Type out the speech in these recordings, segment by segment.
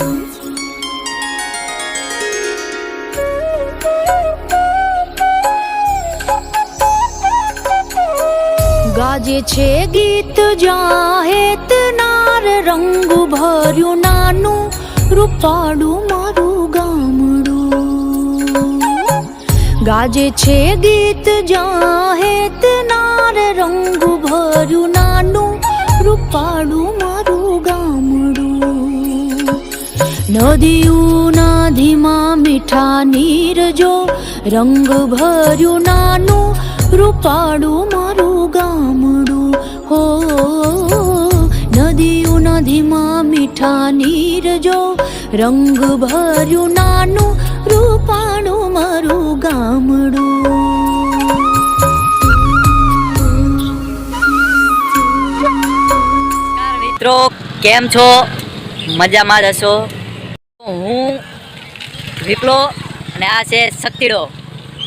ગાજે છે ગીત જાહેત નાર રંગ ભર્યું નાનું રૂપાળું મારું ગામડું. ગાજે છે ગીત જાહેત નાર રંગ ભર્યું નાનું રૂપાળું મારું ગામડું. નદીઓના ધીમા મીઠા નીર જો રંગ ભર્યું નાનું રૂપાળું મારું ગામડું. હો નદીઓના ધીમા મીઠા નીર જો રંગ ભર્યું નાનું રૂપાળું મારું ગામડું. મિત્રો કેમ છો? મજામાં જ હશો. હું વિપ્લો અને આ છે શક્તિડો.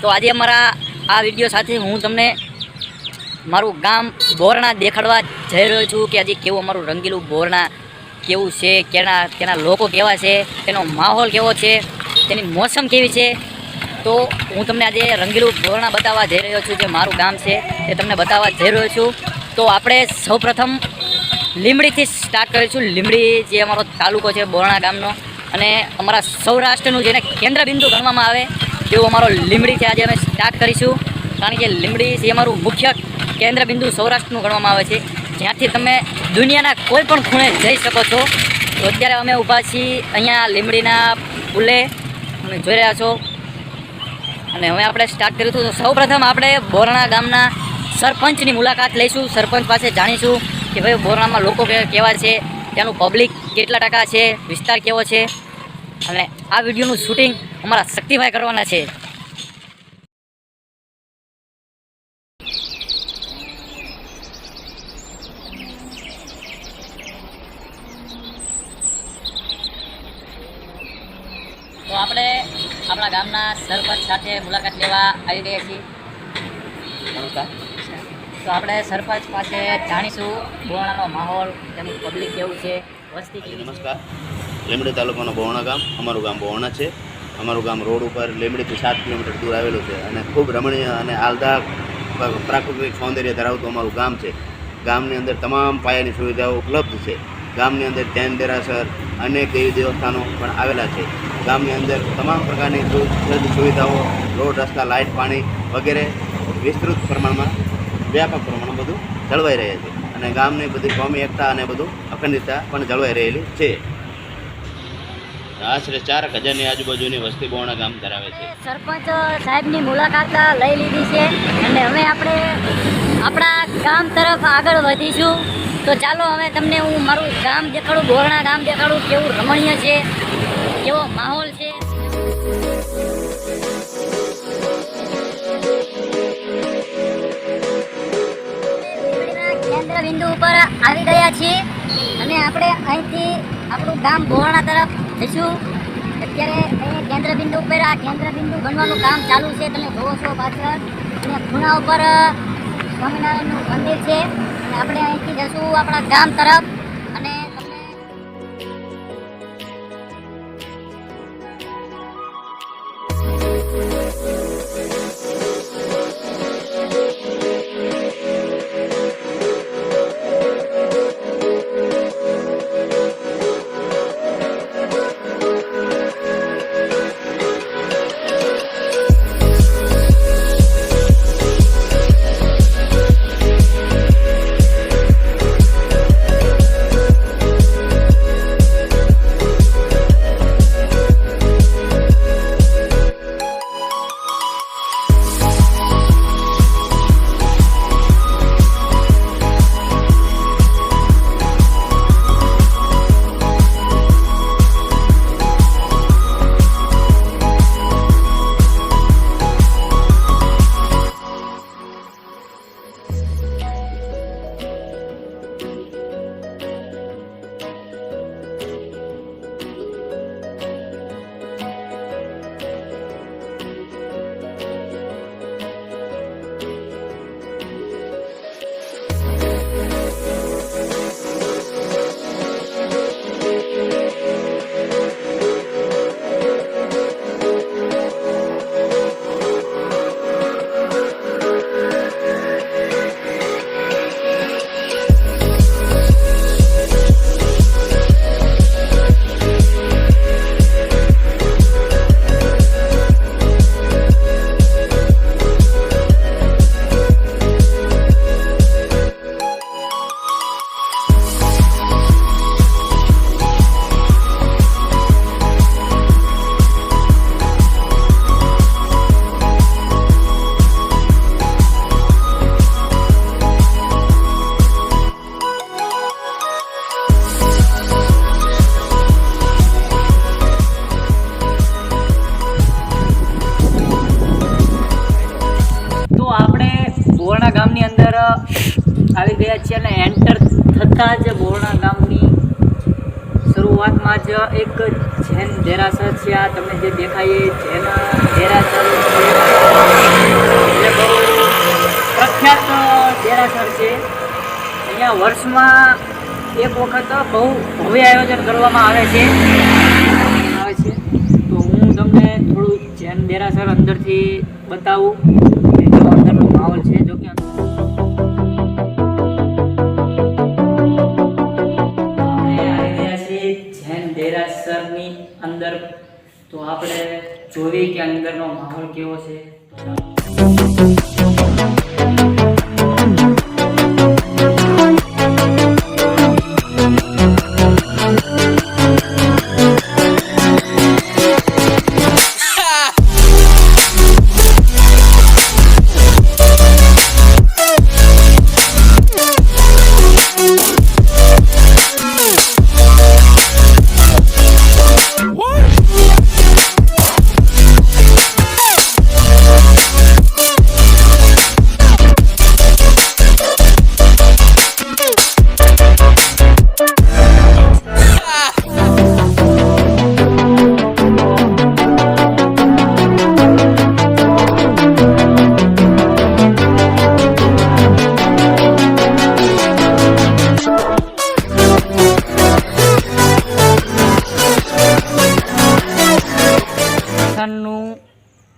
તો આજે અમારા આ વિડીયો સાથે હું તમને મારું ગામ બોરણા દેખાડવા જઈ રહ્યો છું કે આજે કેવું અમારું રંગીલું બોરણા કેવું છે, તેના લોકો કેવા છે, તેનો માહોલ કેવો છે, તેની મોસમ કેવી છે. તો હું તમને આજે રંગીલું બોરણા બતાવવા જઈ રહ્યો છું. જે મારું ગામ છે તે તમને બતાવવા જઈ રહ્યો છું. તો આપણે સૌપ્રથમ લીંબડીથી સ્ટાર્ટ કરીશું. લીંબડી જે અમારો તાલુકો છે બોરણા ગામનો, અને અમારા સૌરાષ્ટ્રનું જેને કેન્દ્ર બિંદુ ગણવામાં આવે તેવું અમારો લીંબડીથી આજે અમે સ્ટાર્ટ કરીશું. કારણ કે લીંબડી જે અમારું મુખ્ય કેન્દ્ર બિંદુ સૌરાષ્ટ્રનું ગણવામાં આવે છે, જ્યાંથી તમે દુનિયાના કોઈ પણ ખૂણે જઈ શકો છો. તો અત્યારે અમે ઊભા છીએ અહીંયા લીંબડીના પુલે, તમે જોઈ રહ્યા છો. અને હવે આપણે સ્ટાર્ટ કરીશું. તો સૌપ્રથમ આપણે બોરણા ગામના સરપંચની મુલાકાત લઈશું. સરપંચ પાસે જાણીશું કે ભાઈ બોરણામાં લોકો કેવા છે, ત્યાંનું પબ્લિક કેટલા ટકા છે, વિસ્તાર કેવો છે. અને આ વિડીયોનું શૂટિંગ અમારા શક્તિભાઈ કરવાના છે. તો આપણે આપણા ગામના સરપંચ સાથે મુલાકાત લેવા આવી ગયા છીએ. તો આપણે સરપંચ પાસે જાણીશું બોરણાનો માહોલ, તેનું પબ્લિક કેવું છે, વસ્તી કેવી. નમસ્કાર. લીંબડી તાલુકાનો બોરણા ગામ, અમારું ગામ બોરણા છે. અમારું ગામ રોડ ઉપર લીંબડીથી 7 કિલોમીટર દૂર આવેલું છે અને ખૂબ રમણીય અને આહલાદક પ્રાકૃતિક સૌંદર્ય ધરાવતું અમારું ગામ છે. ગામની અંદર તમામ પાયાની સુવિધાઓ ઉપલબ્ધ છે. ગામની અંદર જૈન દેરાસર, અનેક દેવી દેવસ્થાનો પણ આવેલા છે. ગામની અંદર તમામ પ્રકારની સુવિધાઓ, રોડ, રસ્તા, લાઇટ, પાણી વગેરે વિસ્તૃત પ્રમાણમાં, વ્યાપક પ્રમાણમાં બધું જળવાઈ રહ્યા છે. અને ગામની બધી કોમી એકતા અને બધું અખંડિતતા પણ જળવાઈ રહેલી છે. આશરે 4000ની આજુબાજુની વસ્તી બોરણા ગામ ધરાવે છે. સરપંચ સાહેબની મુલાકાત લઈ લીધી છે અને હવે આપણે આપણા ગામ તરફ આગળ વધીશું. તો ચાલો હવે તમને હું મારું ગામ દેખાડું, બોરણા ગામ દેખાડું, કેવું રમણીય છે, કેવો માહોલ છે. કેન્દ્ર બિંદુ ઉપર આવી ગયા છીએ અને આપણે અહીંથી આપણું ગામ બોરણા તરફ જઈશું. અત્યારે અહીં કેન્દ્ર બિંદુ ઉપર આ કેન્દ્ર બિંદુ બનવાનું કામ ચાલુ છે. તમે જોવો છો પાછળ, અને ખૂણા ઉપર સ્વામિનારાયણનું મંદિર છે. અને આપણે અહીંથી જઈશું આપણા ગામ તરફ. અને આવી ગયા છીએ અને એન્ટર થતાં જ બોરણા ગામની શરૂઆતમાં જ એક જૈન દેરાસર છે. આ તમને જે દેખાય એ જૈન દેરાસર એટલે બહુ પ્રખ્યાત દેરાસર છે. અહીંયા વર્ષમાં એક વખત બહુ ભવ્ય આયોજન કરવામાં આવે છે. તો હું તમને થોડું જૈન દેરાસર અંદરથી બતાવું કે જો અંદરનો માહોલ છે. જો કે જૈન દેરાસરની અંદર તો આપણે જોઈએ કે અંદરનો માહોલ કેવો છે.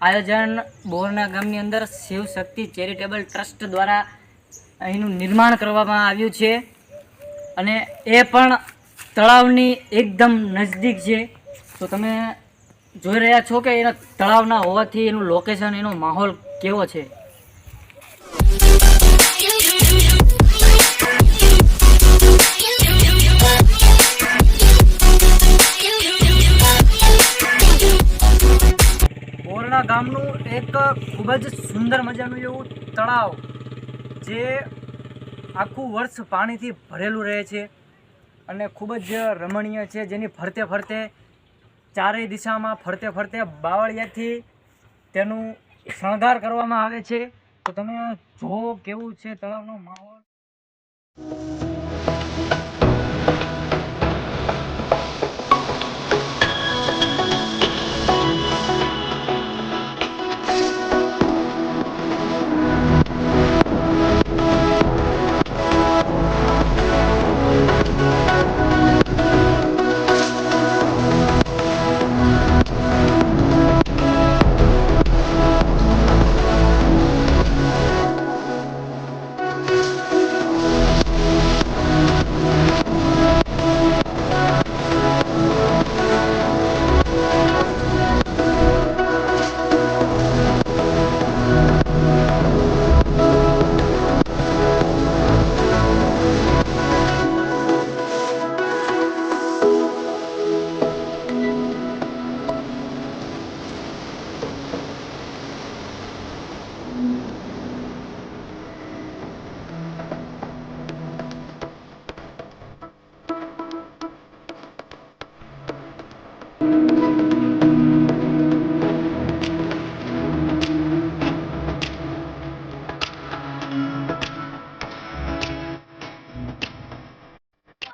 આયોજન બોરણા ગામની અંદર શિવ શક્તિ ચેરિટેબલ ટ્રસ્ટ દ્વારા અહીંનું નિર્માણ કરવામાં આવ્યું છે અને એ પણ તળાવની એકદમ નજદીક છે. તો તમે જોઈ રહ્યા છો કે એના તળાવના હોવાથી એનું લોકેશન, એનો માહોલ કેવો છે. બોરણા ગામનું એક ખૂબ જ સુંદર મજાનું એવું તળાવ જે આખું વર્ષ પાણીથી ભરેલું રહે છે અને ખૂબ જ રમણીય છે, જેની ફરતે ફરતે ચારેય દિશામાં ફરતે બાવળિયાથી તેનું શણગાર કરવામાં આવે છે. તો તમે જુઓ કેવું છે તળાવનો માહોલ.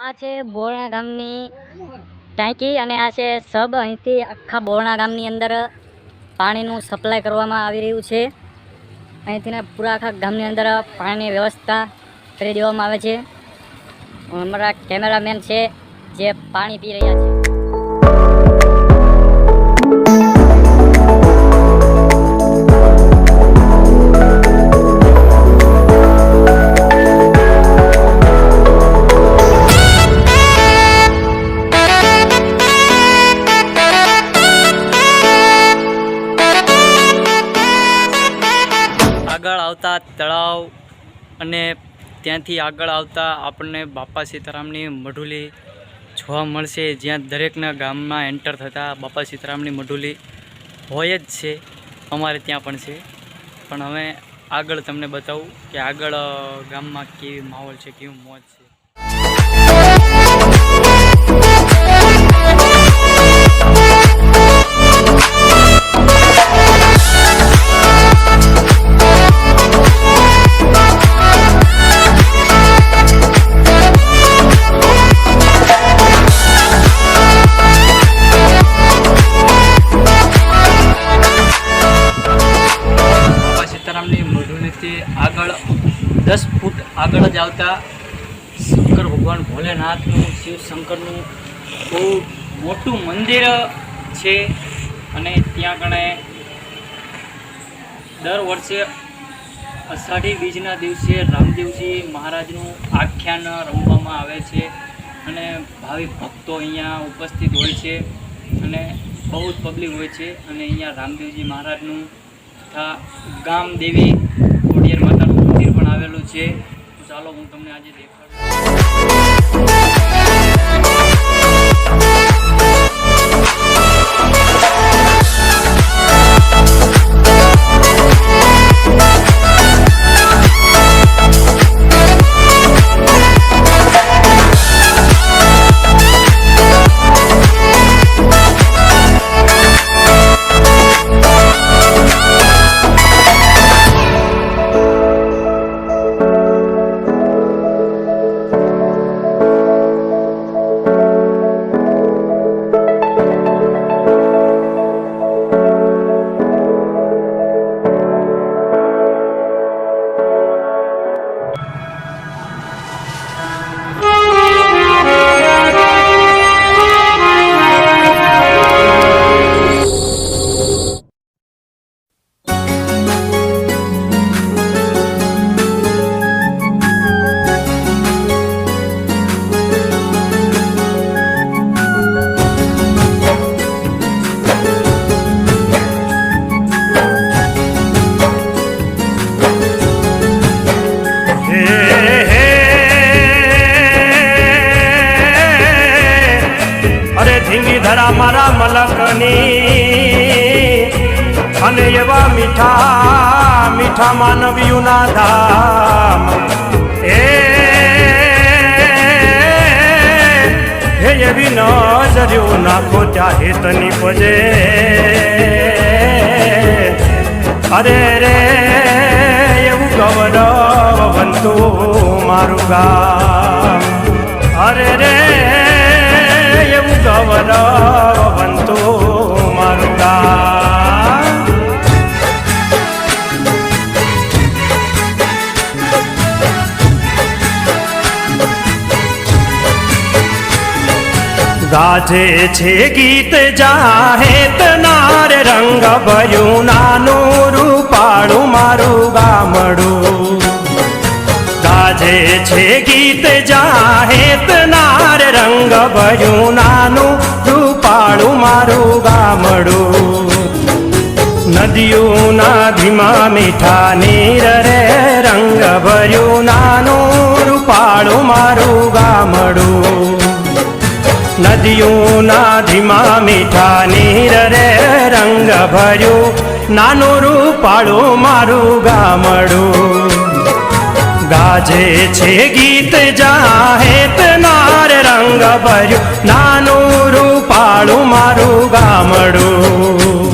આ છે બોરણા ગામની ટાંકી અને આ છે સબ. અહીંથી આખા બોરણા ગામની અંદર પાણીનું સપ્લાય કરવામાં આવી રહ્યું છે. અહીંથી પૂરા આખા ગામની અંદર પાણીની વ્યવસ્થા કરી દેવામાં આવે છે. અમારા કેમેરામેન છે જે પાણી પી રહ્યા છે. આગળ આવતા તળાવ અને ત્યાંથી આગળ આવતા આપણને બાપા સીતારામની મઢુલી જોવા મળશે, જ્યાં દરેકના ગામમાં એન્ટર થતાં બાપા સીતારામની મઢુલી હોય જ છે. અમારે ત્યાં પણ છે. પણ હવે આગળ તમને બતાવું કે આગળ ગામમાં કેવી માહોલ છે, કેવું મોજ છે. આવતા શંકર ભગવાન ભોલેનાથનું શિવ શંકરનું બહુ મોટું મંદિર છે અને ત્યાં કણે દર વર્ષે અષાઢી બીજના દિવસે રામદેવજી મહારાજનું આખ્યાન રમવામાં આવે છે અને ભાવિક ભક્તો અહીંયા ઉપસ્થિત હોય છે અને બહુ જ પબ્લિક હોય છે અને અહીંયા રામદેવજી મહારાજનું તથા ગામ દેવી ખોડિયાર માતાનું મંદિર પણ આવેલું છે. તો ચાલો હું તમને આજે દેખાડું. ધરા મારા મલકની અને એવા મીઠા મીઠા માનવીઓના ધામ હે એવી નજર્યો નાખો ચાહે તની પજે અરે રે એવું ગૌરવવંતું મારું ગામ અરે રે એવું ગૌરવવંતું મારું ગામ ગાજે છે ગીત જાહેત નાર રંગ ભર્યું નાનું રૂપાળું મારું ગામડું ગાજે છે ગીત જાહેત નાર રંગ ભર્યું નાનું રૂપાળું મારું ગામડું નદીઓના ધીમા મીઠા નીર રે રંગ ભર્યું નાનું રૂપાળું મારું ગામડું નદીઓના ધીમા મીઠા નીર રે રંગ ભર્યું નાનું રૂપાળું મારું ગામડું ગાજે છે ગીત જાહેત નાર રંગ ભર્યું નાનું રૂપાળું મારું ગામડું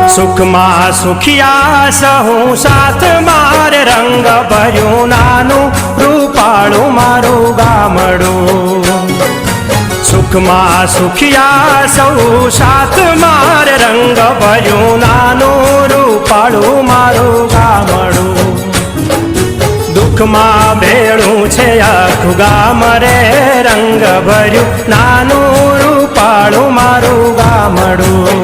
સુખમાં સુખિયા સહુ સાથ માર રંગ ભર્યું નાનું રૂપાળું મારું ગામડું સુખમાં સુખિયા સૌ સાથ માર રંગ ભર્યું નાનું રૂપાળું મારું ગામડું દુઃખમાં ભેળું છે આખું ગામ રે રંગ ભર્યું નાનું રૂપાળું મારું ગામડું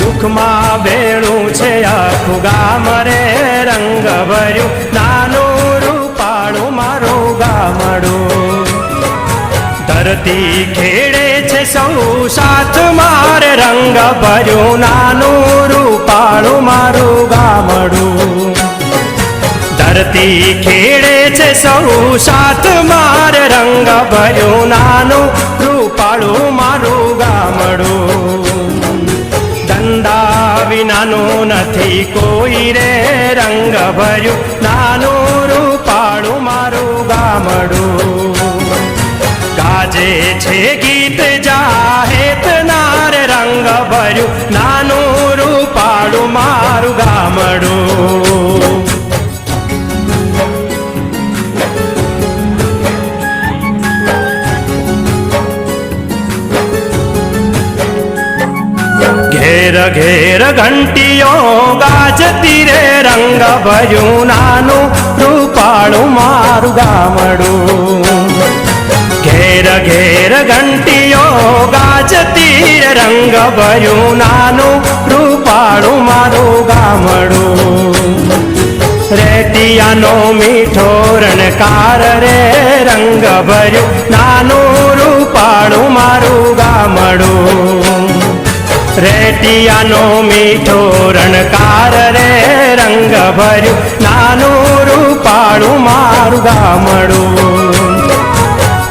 દુઃખમાં ભેળું છે આખું ગામ રે રંગ ભર્યું નાનું રૂપાળું મારું ગામડું ધરતી ખેડે છે સૌ સાથ માર રંગ ભર્યું નાનું રૂપાળું મારું ગામડું ધરતી ખેડે છે સૌ સાથ માર રંગ ભર્યું નાનું રૂપાળું મારું ગામડું ધંધા વિનાનું નથી કોઈ રે રંગ ભર્યું નાનું રૂપાળું મારું ગામડું ગાજે છે ગીત જાહેત નાર રંગ ભર્યું નાનું રૂપાળું મારું ગામડું ઘેર ઘંટીઓ ગાજતી રે રંગ ભર્યું નાનું રૂપાળું મારું ગામડું. ઘેર ઘેર ઘંટીઓ ગાજતી રે રંગ ભર્યું નાનું રૂપાળું મારું ગામડું. રેટિયાનો મીઠો રણકાર રે રંગ ભર્યું નાનું રૂપાળું મારું ગામડું. રેટિયાનો મીઠો રણકાર રે રંગ ભર્યું નાનું રૂપાળું મારું ગામડું.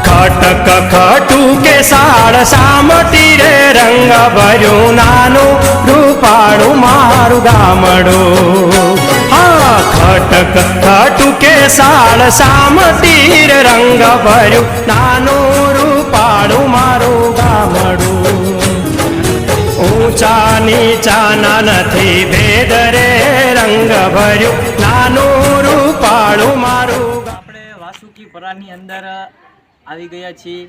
ખટક ખટું કે સાળ સામટી રે રંગ ભર્યું નાનું રૂપાળું મારું ગામડું. હા, ખટક ખટું કે સાળ સામટી રે રંગ ભર્યું નાનું રૂપાળું મારું ગામડું. ઊંચા નીચાના નથી ભેદ રે રંગ ભર્યું નાનું રૂપાળું મારું. આપણે વાસુકી પરાની અંદર આવી ગયા છીએ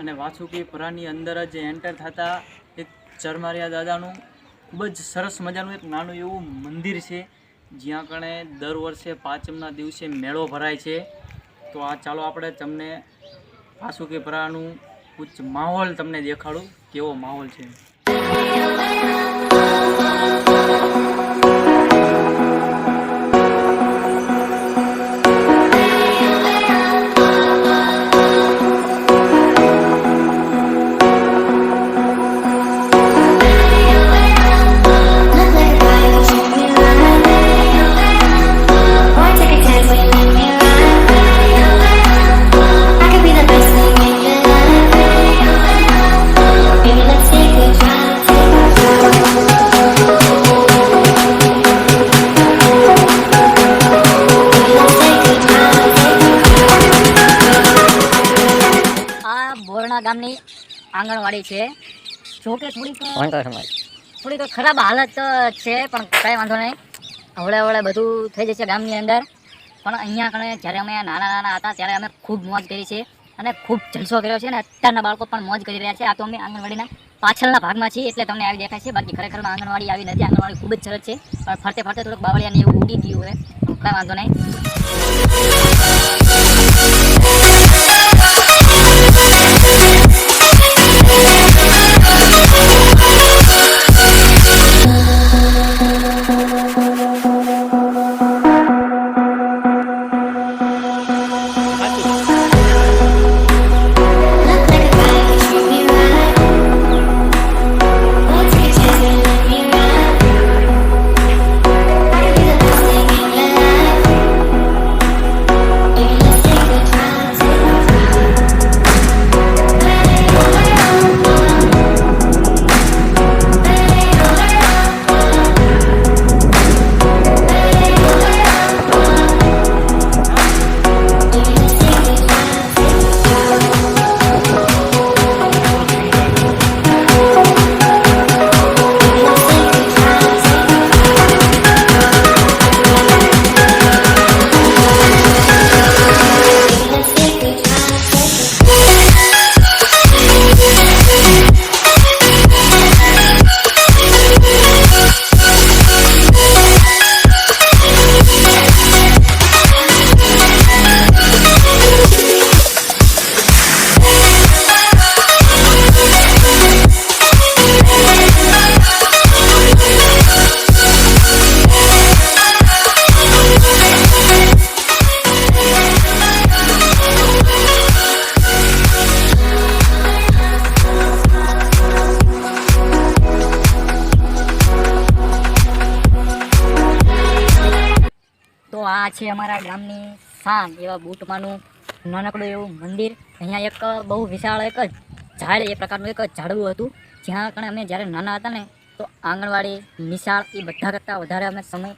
અને વાસુકી પરાની અંદર જ એન્ટર થતા એક ચરમારિયા દાદાનું ખૂબ જ સરસ મજાનું એક નાનું એવું મંદિર છે, જ્યાં કણે દર વર્ષે પાંચમના દિવસે મેળો ભરાય છે. તો આ ચાલો આપણે તમને વાસુકી પરાનું કુછ માહોલ તમને દેખાડું, કેવો માહોલ છે. ગામની આંગણવાડી છે. જો કે થોડીક ખરાબ હાલત છે, પણ કાંઈ વાંધો નહીં, હવળે બધું થઈ જશે ગામની અંદર. પણ અહીંયા કણે જ્યારે અમે નાના હતા ત્યારે અમે ખૂબ મોજ કરી છે અને ખૂબ જલસો કર્યો છે, અને અત્યારના બાળકો પણ મોજ કરી રહ્યા છે. આ તો અમે આંગણવાડીના પાછળના ભાગમાં છીએ એટલે તમને આવી દેખાય છે, બાકી ખરેખરમાં આંગણવાડી આવી નથી. આંગણવાડી ખૂબ જ સરસ છે, પણ ફરતે થોડુંક બાવળિયાને એવું ઉડી ગયું હોય, કાંઈ વાંધો નહીં. તો આ છે અમારા ગામની શાન એવા બૂટમાંનું નાનકડું એવું મંદિર. અહીંયા એક બહુ વિશાળ એક ઝાડ એ પ્રકારનું એક ઝાડવું હતું, જ્યાં કણે અમે જ્યારે નાના હતા ને તો આંગણવાડી નિશાળ એ બધા કરતાં વધારે અમે સમય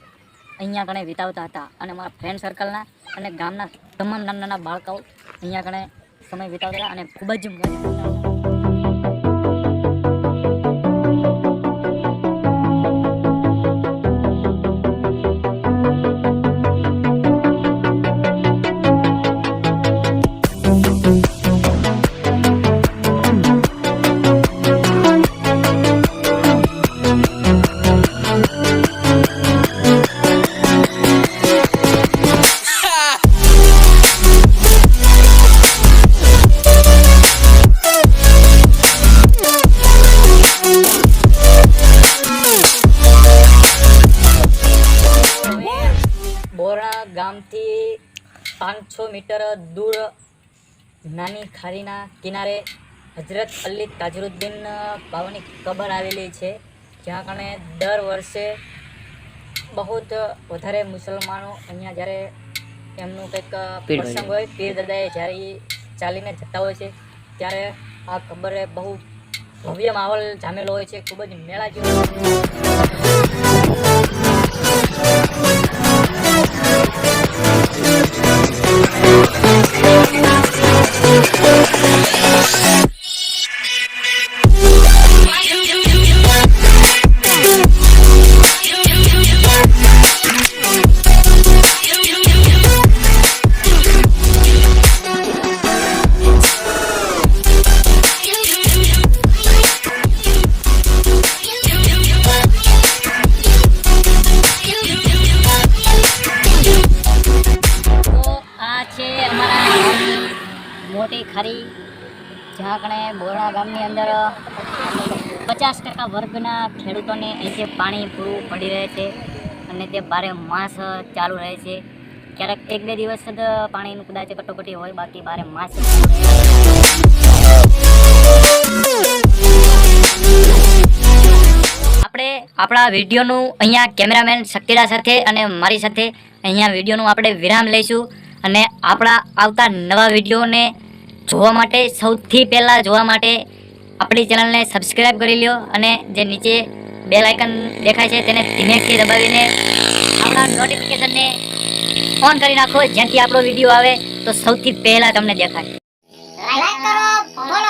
અહીંયા કણે વિતાવતા હતા. અને અમારા ફ્રેન્ડ સર્કલના અને ગામના તમામ નાના બાળકો અહીંયા કણે સમય વિતાવતા હતા અને ખૂબ જ મજા કરતા. ગામથી 500 મીટર દૂર નાની ખાડીના કિનારે હજરત અલી તાજરુદ્દીન બાવાની કબર આવેલી છે, જ્યાં કણે દર વર્ષે બહુ વધારે મુસલમાનો અહીંયા જ્યારે એમનું કંઈક પ્રસંગ હોય, પીર દાદાએ જ્યારે ઈ ચાલીને જતા હોય છે ત્યારે આ કબરે બહુ ભવ્ય માહોલ જામેલો હોય છે, ખૂબ જ મેળા જેવો. મોટી ખારી જ્યાં કણે બોરણા ગામની અંદર 50% વર્ગના ખેડૂતોને અહીંથી પાણી પૂરું પડી રહે છે અને તે બારે માસ ચાલુ રહે છે. ક્યારેક 1-2 દિવસ જ પાણીનું કદાચ કટોકટી હોય, બાકી બારે માસ. આપણે આપણા વિડીયોનું અહીંયા કેમેરામેન શક્તિરા સાથે અને મારી સાથે અહીંયા વિડીયોનું આપણે વિરામ લઈશું અને આપણા આવતા નવા વિડીયોને જોવા માટે, સૌથી પહેલાં જોવા માટે આપણી ચેનલને સબસ્ક્રાઈબ કરી લ્યો અને જે નીચે બેલ આઇકન દેખાય છે તેને ધીમેથી દબાવીને આપણા નોટિફિકેશનને ઓન કરી નાખો, જેથી આપણો વિડીયો આવે તો સૌથી પહેલાં તમને દેખાય. લાઈક કરો, ફોલો